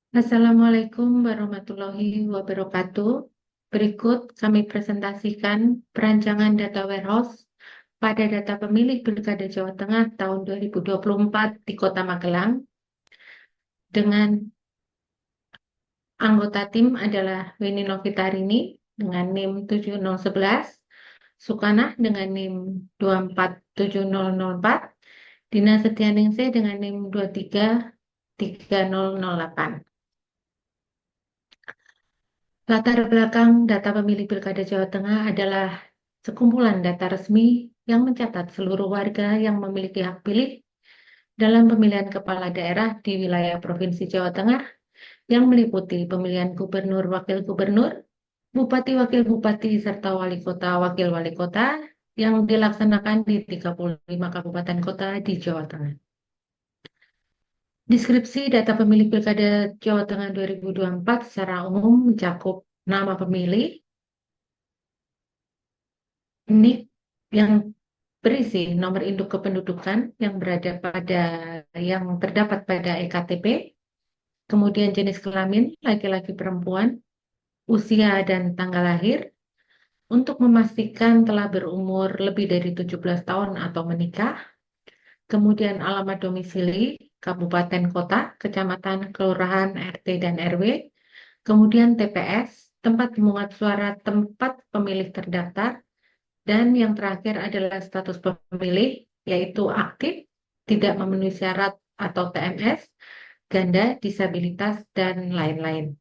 Assalamualaikum warahmatullahi wabarakatuh. Berikut kami presentasikan perancangan data warehouse pada data pemilih Pilkada Jawa Tengah tahun 2024 di Kota Magelang dengan anggota tim adalah Weni Novitarini dengan NIM 7011, Sukanah dengan NIM 247004, Dina Setianingsih dengan NIM 233008. Latar belakang data pemilih Pilkada Jawa Tengah adalah sekumpulan data resmi yang mencatat seluruh warga yang memiliki hak pilih dalam pemilihan kepala daerah di wilayah Provinsi Jawa Tengah yang meliputi pemilihan gubernur, wakil gubernur, bupati, wakil bupati, serta wali kota, wakil wali kota yang dilaksanakan di 35 kabupaten kota di Jawa Tengah. Deskripsi data pemilih Pilkada Jawa Tengah 2024 secara umum mencakup nama pemilih, NIK yang berisi nomor induk kependudukan yang yang terdapat pada EKTP, kemudian jenis kelamin laki-laki perempuan, usia dan tanggal lahir untuk memastikan telah berumur lebih dari 17 tahun atau menikah, kemudian alamat domisili, kabupaten kota, kecamatan, kelurahan, RT dan RW, kemudian TPS, tempat pemungut suara tempat pemilih terdaftar, dan yang terakhir adalah status pemilih, yaitu aktif, tidak memenuhi syarat atau TMS, ganda, disabilitas, dan lain-lain.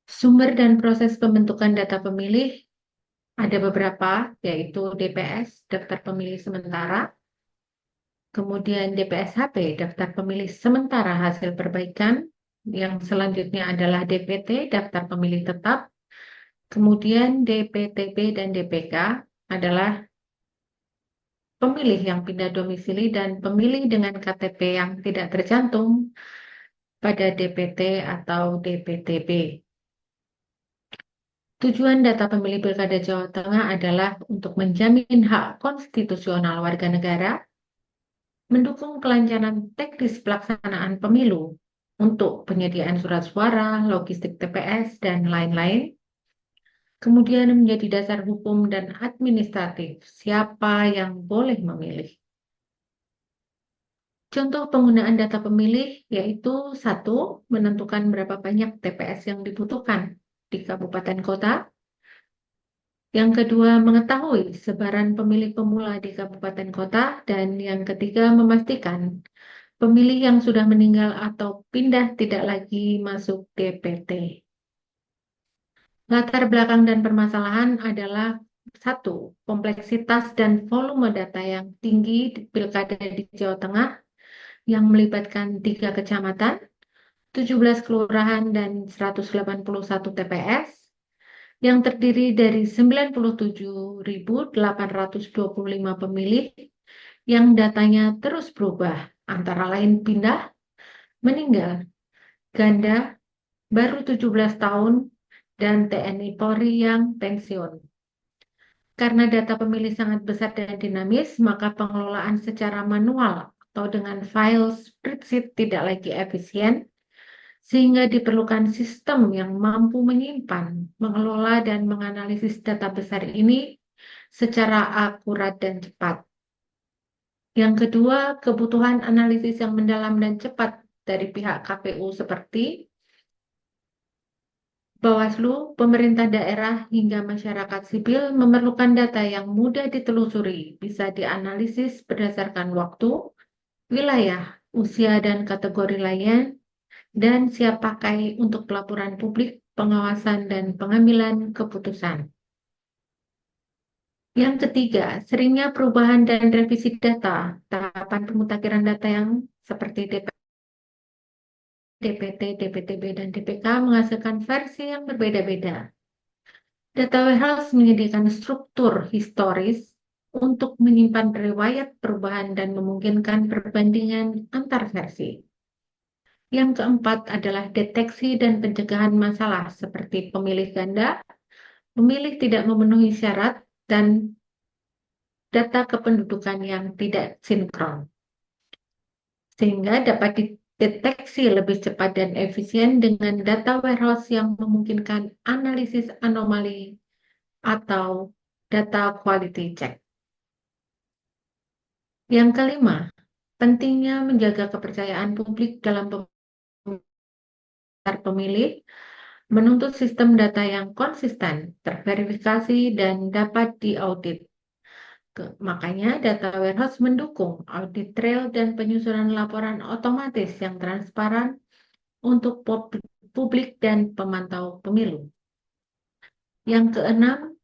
Sumber dan proses pembentukan data pemilih ada beberapa, yaitu DPS, Daftar Pemilih Sementara, kemudian DPSHP, Daftar Pemilih Sementara Hasil Perbaikan, yang selanjutnya adalah DPT, Daftar Pemilih Tetap, kemudian DPTB dan DPK adalah pemilih yang pindah domisili dan pemilih dengan KTP yang tidak tercantum pada DPT atau DPTB. Tujuan data pemilih Pilkada Jawa Tengah adalah untuk menjamin hak konstitusional warga negara, mendukung kelancaran teknis pelaksanaan pemilu untuk penyediaan surat suara, logistik TPS, dan lain-lain, kemudian menjadi dasar hukum dan administratif siapa yang boleh memilih. Contoh penggunaan data pemilih yaitu satu, menentukan berapa banyak TPS yang dibutuhkan di kabupaten kota. Yang kedua, mengetahui sebaran pemilih pemula di kabupaten kota. Dan yang ketiga, memastikan pemilih yang sudah meninggal atau pindah tidak lagi masuk DPT. Latar belakang dan permasalahan adalah satu, kompleksitas dan volume data yang tinggi di pilkada di Jawa Tengah yang melibatkan 3 kecamatan, 17 kelurahan, dan 181 TPS yang terdiri dari 97.825 pemilih yang datanya terus berubah, antara lain pindah, meninggal, ganda, baru 17 tahun, dan TNI Polri yang pensiun. Karena data pemilih sangat besar dan dinamis, maka pengelolaan secara manual atau dengan file spreadsheet tidak lagi efisien, sehingga diperlukan sistem yang mampu menyimpan, mengelola, dan menganalisis data besar ini secara akurat dan cepat. Yang kedua, kebutuhan analisis yang mendalam dan cepat dari pihak KPU seperti Bawaslu, pemerintah daerah, hingga masyarakat sipil memerlukan data yang mudah ditelusuri, bisa dianalisis berdasarkan waktu, wilayah, usia, dan kategori lainnya, dan siap pakai untuk pelaporan publik, pengawasan, dan pengambilan keputusan. Yang ketiga, seringnya perubahan dan revisi data, tahapan pemutakhiran data yang seperti DPT, DPTB, dan DPK menghasilkan versi yang berbeda-beda. Data warehouse menyediakan struktur historis untuk menyimpan riwayat perubahan dan memungkinkan perbandingan antar versi. Yang keempat adalah deteksi dan pencegahan masalah seperti pemilih ganda, pemilih tidak memenuhi syarat, dan data kependudukan yang tidak sinkron. Sehingga dapat deteksi lebih cepat dan efisien dengan data warehouse yang memungkinkan analisis anomali atau data quality check. Yang kelima, pentingnya menjaga kepercayaan publik dalam pemilih, menuntut sistem data yang konsisten, terverifikasi, dan dapat diaudit. Makanya data warehouse mendukung audit trail dan penyusunan laporan otomatis yang transparan untuk publik dan pemantau pemilu. Yang keenam,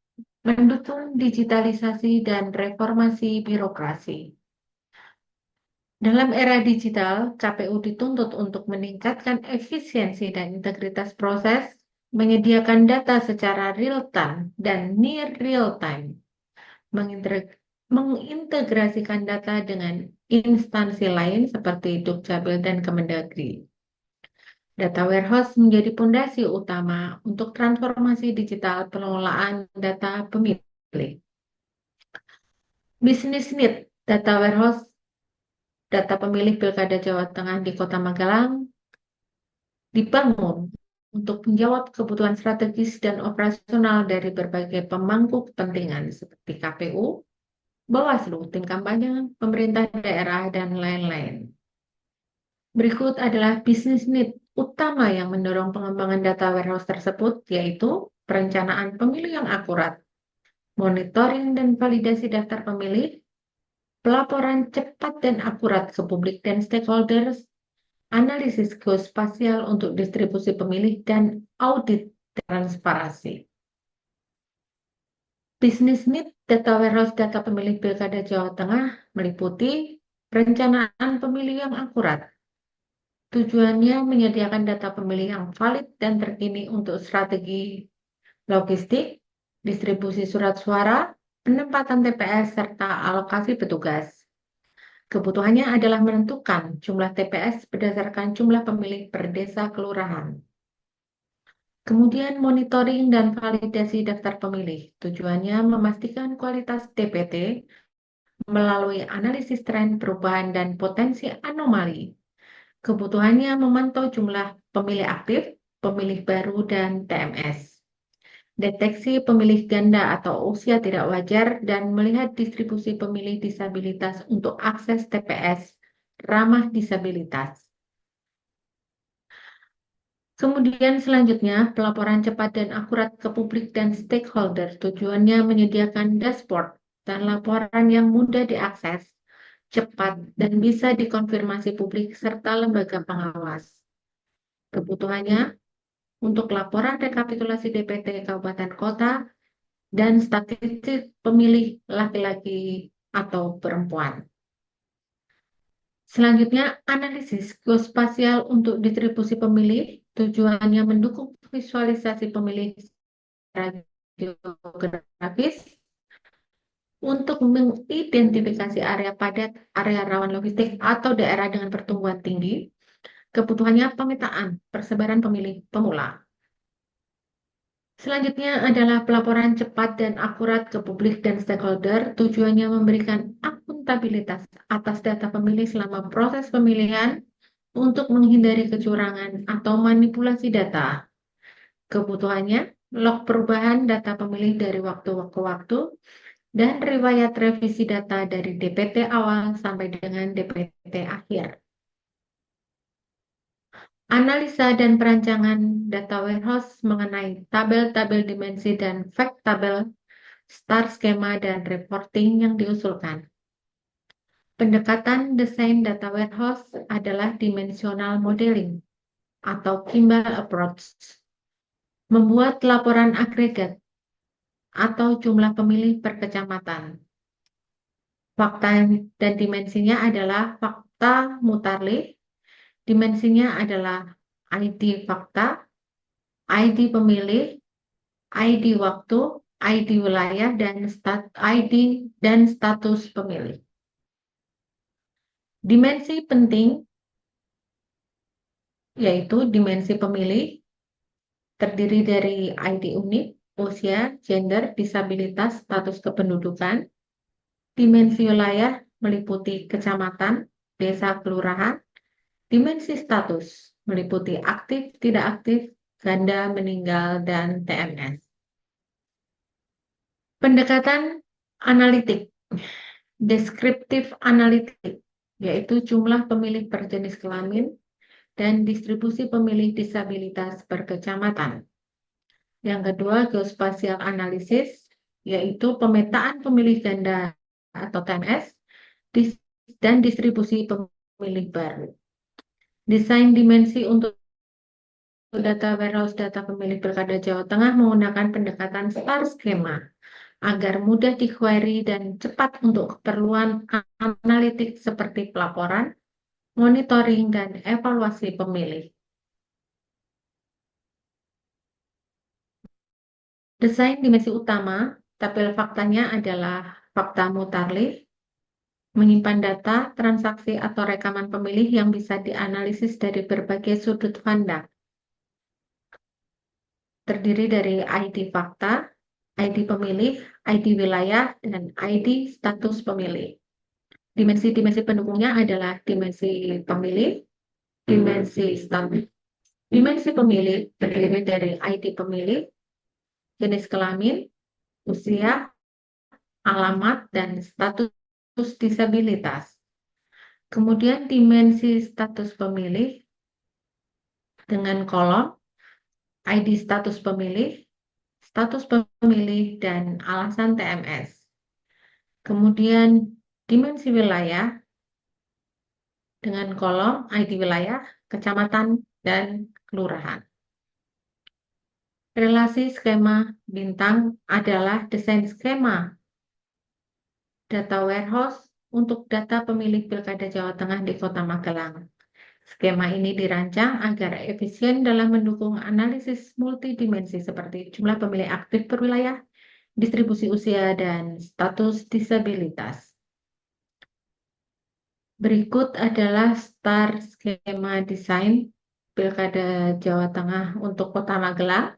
mendukung digitalisasi dan reformasi birokrasi. Dalam era digital, KPU dituntut untuk meningkatkan efisiensi dan integritas proses, menyediakan data secara real-time dan near real-time, mengintegrasikan data dengan instansi lain seperti Dukcapil dan Kemendagri. Data warehouse menjadi fondasi utama untuk transformasi digital pengelolaan data pemilih. Business need data warehouse data pemilih Pilkada Jawa Tengah di Kota Magelang dibangun untuk menjawab kebutuhan strategis dan operasional dari berbagai pemangku kepentingan seperti KPU, Bawaslu, tim kampanye, pemerintah daerah, dan lain-lain. Berikut adalah bisnis need utama yang mendorong pengembangan data warehouse tersebut, yaitu perencanaan pemilih yang akurat, monitoring dan validasi daftar pemilih, pelaporan cepat dan akurat ke publik dan stakeholders, analisis geospasial untuk distribusi pemilih, dan audit transparansi. Bisnis need data warehouse data pemilih Pilkada Jawa Tengah meliputi perencanaan pemilih yang akurat. Tujuannya menyediakan data pemilih yang valid dan terkini untuk strategi logistik, distribusi surat suara, penempatan TPS, serta alokasi petugas. Kebutuhannya adalah menentukan jumlah TPS berdasarkan jumlah pemilih per desa kelurahan. Kemudian monitoring dan validasi daftar pemilih. Tujuannya memastikan kualitas DPT melalui analisis tren perubahan dan potensi anomali. Kebutuhannya memantau jumlah pemilih aktif, pemilih baru, dan TMS. Deteksi pemilih ganda atau usia tidak wajar dan melihat distribusi pemilih disabilitas untuk akses TPS ramah disabilitas. Kemudian selanjutnya, pelaporan cepat dan akurat ke publik dan stakeholder. Tujuannya menyediakan dashboard dan laporan yang mudah diakses, cepat, dan bisa dikonfirmasi publik serta lembaga pengawas. Kebutuhannya untuk laporan rekapitulasi DPT Kabupaten Kota dan statistik pemilih laki-laki atau perempuan. Selanjutnya, analisis geospasial untuk distribusi pemilih. Tujuannya mendukung visualisasi pemilih secara geografis untuk mengidentifikasi area padat, area rawan logistik, atau daerah dengan pertumbuhan tinggi. Kebutuhannya pemetaan persebaran pemilih pemula. Selanjutnya adalah pelaporan cepat dan akurat ke publik dan stakeholder. Tujuannya memberikan akuntabilitas atas data pemilih selama proses pemilihan untuk menghindari kecurangan atau manipulasi data. Kebutuhannya log perubahan data pemilih dari waktu ke waktu dan riwayat revisi data dari DPT awal sampai dengan DPT akhir. Analisa dan perancangan data warehouse mengenai tabel-tabel dimensi dan fact tabel, star skema, dan reporting yang diusulkan. Pendekatan desain data warehouse adalah dimensional modeling atau Kimball approach. Membuat laporan agregat atau jumlah pemilih per kecamatan. Fakta dan dimensinya adalah fakta mutarlih, dimensinya adalah ID fakta, ID pemilih, ID waktu, ID wilayah, dan ID dan status pemilih. Dimensi penting yaitu dimensi pemilih terdiri dari ID unik, usia, gender, disabilitas, status kependudukan. Dimensi wilayah meliputi kecamatan, desa, kelurahan. Dimensi status meliputi aktif, tidak aktif, ganda, meninggal, dan TMS. Pendekatan analitik, deskriptif analitik, yaitu jumlah pemilih per jenis kelamin dan distribusi pemilih disabilitas per kecamatan. Yang kedua, geospasial analisis, yaitu pemetaan pemilih ganda atau TMS dan distribusi pemilih baru. Desain dimensi untuk data warehouse data pemilih Pilkada Jawa Tengah menggunakan pendekatan star skema agar mudah di-query dan cepat untuk keperluan analitik seperti pelaporan, monitoring, dan evaluasi pemilih. Desain dimensi utama, tabel faktanya adalah fakta mutarlih, menyimpan data, transaksi, atau rekaman pemilih yang bisa dianalisis dari berbagai sudut pandang. Terdiri dari ID fakta, ID pemilih, ID wilayah, dan ID status pemilih. Dimensi-dimensi pendukungnya adalah dimensi pemilih, dimensi status. Dimensi pemilih terdiri dari ID pemilih, jenis kelamin, usia, alamat, dan status disabilitas. Kemudian dimensi status pemilih dengan kolom ID status pemilih, dan alasan TMS. Kemudian dimensi wilayah dengan kolom ID wilayah, kecamatan, dan kelurahan. Relasi skema bintang adalah desain skema data warehouse untuk data pemilih Pilkada Jawa Tengah di Kota Magelang. Skema ini dirancang agar efisien dalam mendukung analisis multidimensi seperti jumlah pemilih aktif per wilayah, distribusi usia, dan status disabilitas. Berikut adalah star skema desain Pilkada Jawa Tengah untuk Kota Magelang,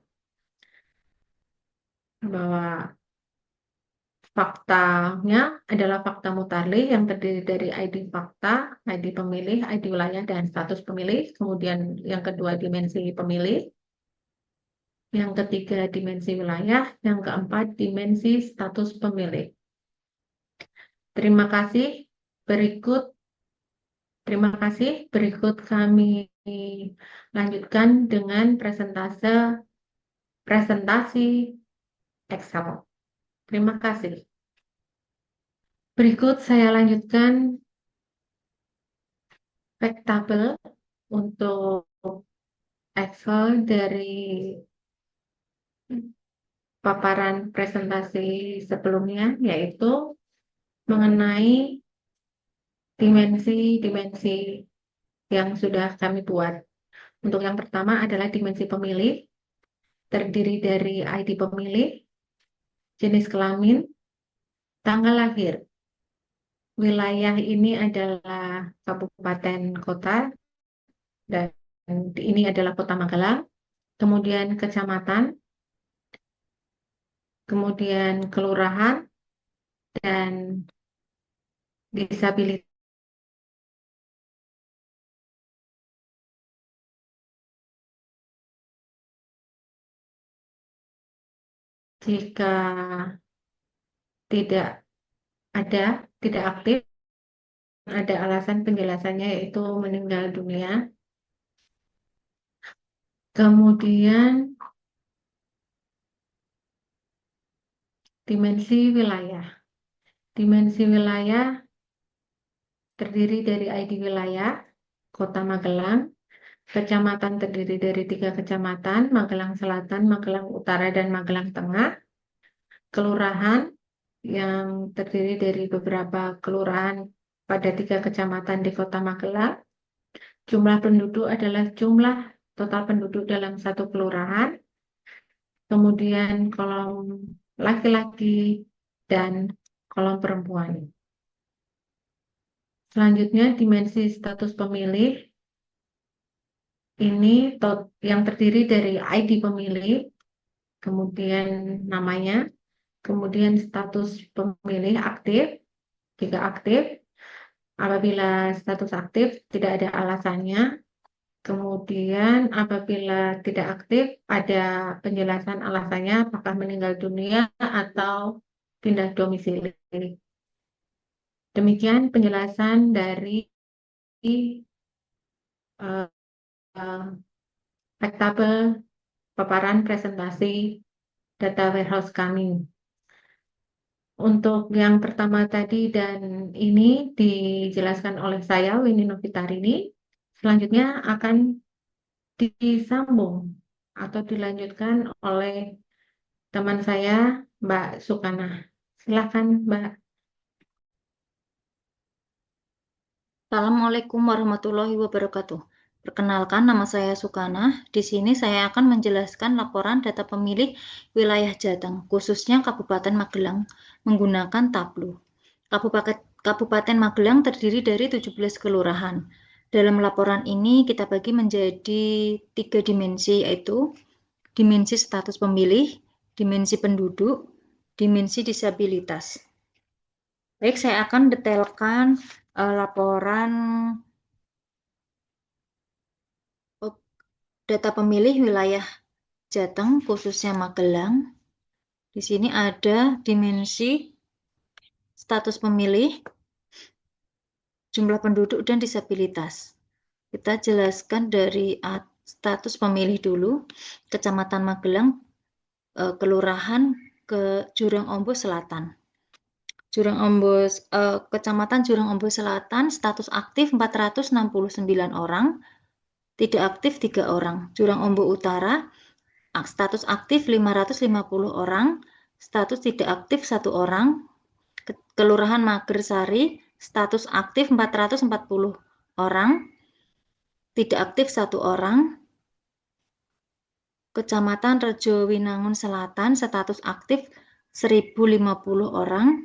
bahwa faktanya adalah fakta mutarlih yang terdiri dari ID fakta, ID pemilih, ID wilayah, dan status pemilih. Kemudian yang kedua dimensi pemilih, yang ketiga dimensi wilayah, yang keempat dimensi status pemilih. Terima kasih. Berikut kami lanjutkan dengan presentasi Excel. Terima kasih. Berikut saya lanjutkan fact table untuk Excel dari paparan presentasi sebelumnya, yaitu mengenai dimensi-dimensi yang sudah kami buat. Untuk yang pertama adalah dimensi pemilih, terdiri dari ID pemilih, jenis kelamin, tanggal lahir. Wilayah ini adalah kabupaten kota, dan ini adalah Kota Magelang, kemudian kecamatan, kemudian kelurahan, dan disabilitas. Jika tidak ada, tidak aktif, ada alasan penjelasannya yaitu meninggal dunia. Kemudian dimensi wilayah. Dimensi wilayah terdiri dari ID wilayah, Kota Magelang, kecamatan terdiri dari 3 kecamatan, Magelang Selatan, Magelang Utara, dan Magelang Tengah. Kelurahan yang terdiri dari beberapa kelurahan pada 3 kecamatan di Kota Magelang. Jumlah penduduk adalah jumlah total penduduk dalam satu kelurahan. Kemudian kolom laki-laki dan kolom perempuan. Selanjutnya dimensi status pemilih. Ini yang terdiri dari ID pemilih, kemudian namanya, kemudian status pemilih aktif, jika aktif, Apabila status aktif tidak ada alasannya, kemudian apabila tidak aktif ada penjelasan alasannya apakah meninggal dunia atau pindah domisili. Demikian penjelasan dari eh, eh, tabel paparan presentasi data warehouse kami. Untuk yang pertama tadi dan ini dijelaskan oleh saya, Winnie Novitarini. Selanjutnya akan disambung atau dilanjutkan oleh teman saya, Mbak Sukana. Silakan, Mbak. Assalamualaikum warahmatullahi wabarakatuh. Perkenalkan, nama saya Sukana. Di sini saya akan menjelaskan laporan data pemilih wilayah Jateng, khususnya Kabupaten Magelang, menggunakan Tableau. Kabupaten Magelang terdiri dari 17 kelurahan. Dalam laporan ini kita bagi menjadi 3 dimensi, yaitu dimensi status pemilih, dimensi penduduk, dimensi disabilitas. Baik, saya akan detailkan laporan data pemilih wilayah Jateng, khususnya Magelang. Di sini ada dimensi status pemilih, jumlah penduduk, dan disabilitas. Kita jelaskan dari status pemilih dulu. Kecamatan Magelang, Kelurahan ke Jurang Ombo Selatan. Kecamatan Jurang Ombo Selatan, status aktif 469 orang, tidak aktif 3 orang. Jurang Ombo Utara, status aktif 550 orang, status tidak aktif 1 orang. Kelurahan Magersari, status aktif 440 orang, tidak aktif 1 orang. Kecamatan Rejowinangun Selatan, status aktif 1050 orang,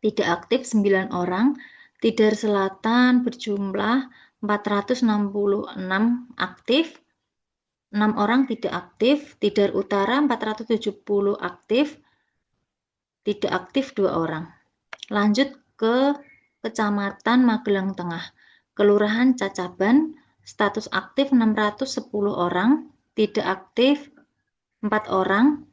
tidak aktif 9 orang. Tidar Selatan berjumlah 466 aktif, 6 orang tidak aktif. Tidar Utara 470 aktif, tidak aktif 2 orang. Lanjut ke Kecamatan Magelang Tengah. Kelurahan Cacaban, status aktif 610 orang, tidak aktif 4 orang.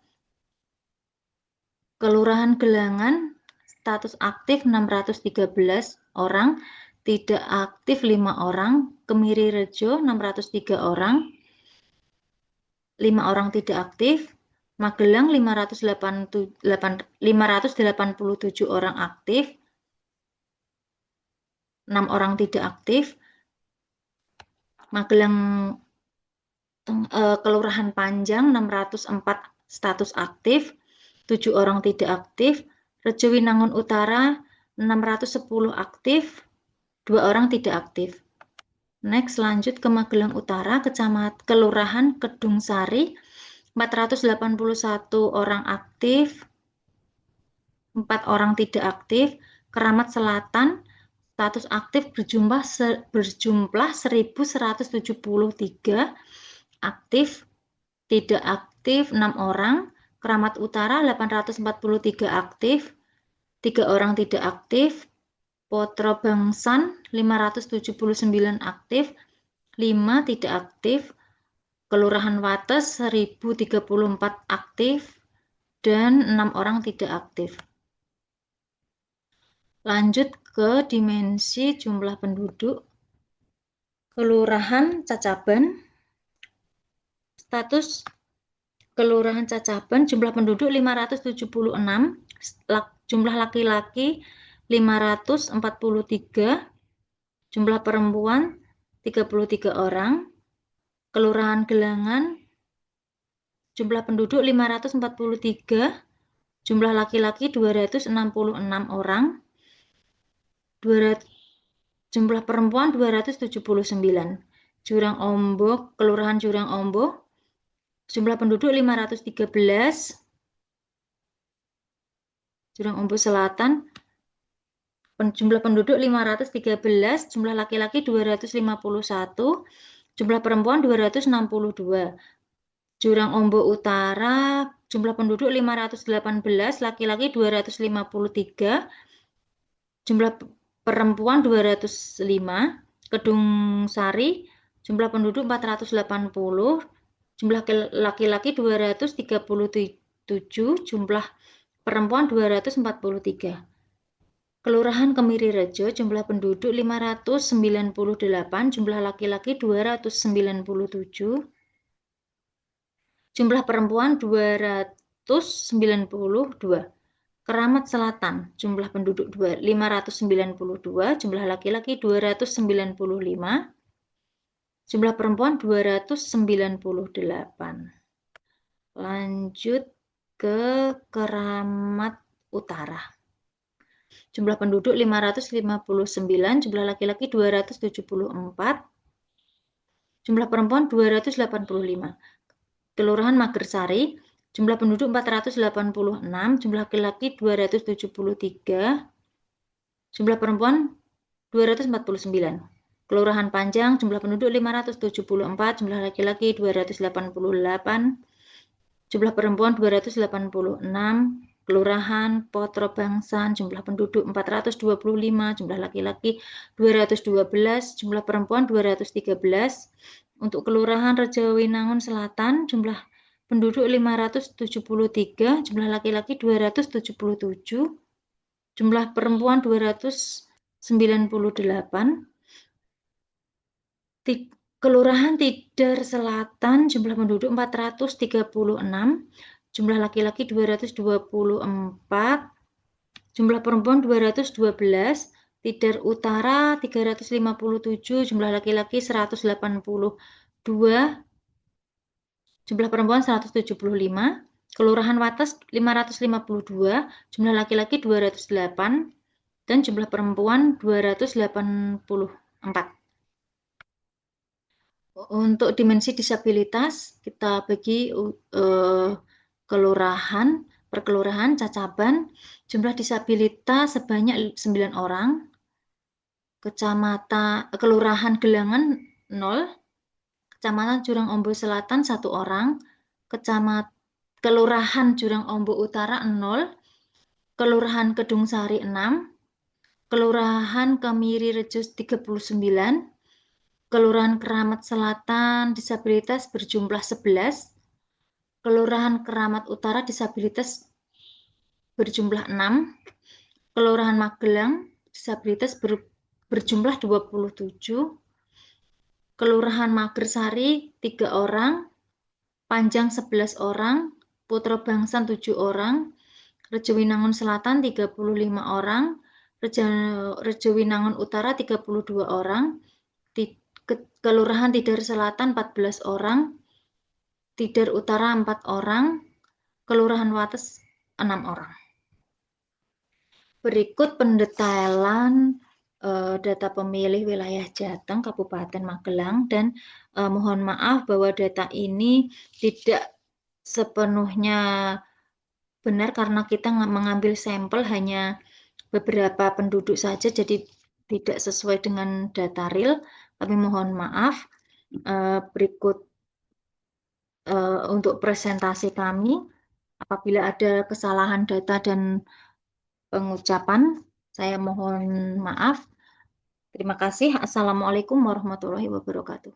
Kelurahan Gelangan, status aktif 613 orang, tidak aktif 5 orang. Kemiri Rejo 603 orang, 5 orang tidak aktif. Magelang 587 orang aktif, 6 orang tidak aktif. Magelang Kelurahan Panjang 604 status aktif, 7 orang tidak aktif. Rejowinangun Utara 610 aktif, 2 orang tidak aktif. Next, lanjut ke Magelang Utara, Kelurahan Kedung Sari, 481 orang aktif, 4 orang tidak aktif. Keramat Selatan, status aktif berjumlah 1173 aktif, tidak aktif 6 orang. Keramat Utara 843 aktif, 3 orang tidak aktif. Potro Bangsan 579 aktif, 5 tidak aktif. Kelurahan Wates 1034 aktif dan 6 orang tidak aktif. Lanjut ke dimensi jumlah penduduk. Kelurahan Cacaban, status Kelurahan Cacaban, jumlah penduduk 576, jumlah laki-laki 543, jumlah perempuan 33 orang. Kelurahan Gelangan, jumlah penduduk 543, jumlah laki-laki 266 orang, jumlah perempuan 279. Jurang Ombo, Kelurahan Jurang Ombo, jumlah penduduk 513, Jurang Ombo Selatan, jumlah penduduk 513, jumlah laki-laki 251, jumlah perempuan 262. Jurang Ombo Utara, jumlah penduduk 518, laki-laki 253, jumlah perempuan 205, Kedung Sari jumlah penduduk 480, jumlah laki-laki 237, jumlah perempuan 243. Kelurahan Kemiri Rejo jumlah penduduk 598, jumlah laki-laki 297, jumlah perempuan 292. Keramat Selatan jumlah penduduk 592, jumlah laki-laki 295, jumlah perempuan 298. Lanjut ke Keramat Utara. Jumlah penduduk 559, jumlah laki-laki 274, jumlah perempuan 285. Kelurahan Magersari, jumlah penduduk 486, jumlah laki-laki 273, jumlah perempuan 249. Kelurahan Panjang, jumlah penduduk 574, jumlah laki-laki 288, jumlah perempuan 286. Kelurahan Potro Bangsan, jumlah penduduk 425, jumlah laki-laki 212, jumlah perempuan 213. Untuk Kelurahan Rejowinangun Selatan, jumlah penduduk 573, jumlah laki-laki 277, jumlah perempuan 298. Kelurahan Tidar Selatan, jumlah penduduk 436, jumlah laki-laki 224, jumlah perempuan 212. Tidar Utara 357, jumlah laki-laki 182, jumlah perempuan 175. Kelurahan Wates 552, jumlah laki-laki 208, dan jumlah perempuan 284. Untuk dimensi disabilitas, kita bagi kelurahan, per kelurahan, Cacaban, jumlah disabilitas sebanyak 9 orang, Kelurahan Gelangan 0, Kecamatan Jurang Ombo Selatan 1 orang, Kelurahan Jurang Ombo Utara 0, Kelurahan Kedung Sari 6, Kelurahan Kemiri Rejo 39, Kelurahan Keramat Selatan disabilitas berjumlah 11, Kelurahan Keramat Utara disabilitas berjumlah 6, Kelurahan Magelang disabilitas berjumlah 27, Kelurahan Magersari 3 orang, Panjang 11 orang, Putra Bangsan 7 orang, Rejowinangun Selatan 35 orang, Rejowinangun Utara 32 orang, Kelurahan Tidar Selatan 14 orang, Tidar Utara 4 orang, Kelurahan Wates 6 orang. Berikut pendetailan data pemilih wilayah Jateng, Kabupaten Magelang, dan mohon maaf bahwa data ini tidak sepenuhnya benar karena kita mengambil sampel hanya beberapa penduduk saja, jadi tidak sesuai dengan data real. Kami mohon maaf. Berikut untuk presentasi kami. Apabila ada kesalahan data dan pengucapan, saya mohon maaf. Terima kasih. Assalamualaikum warahmatullahi wabarakatuh.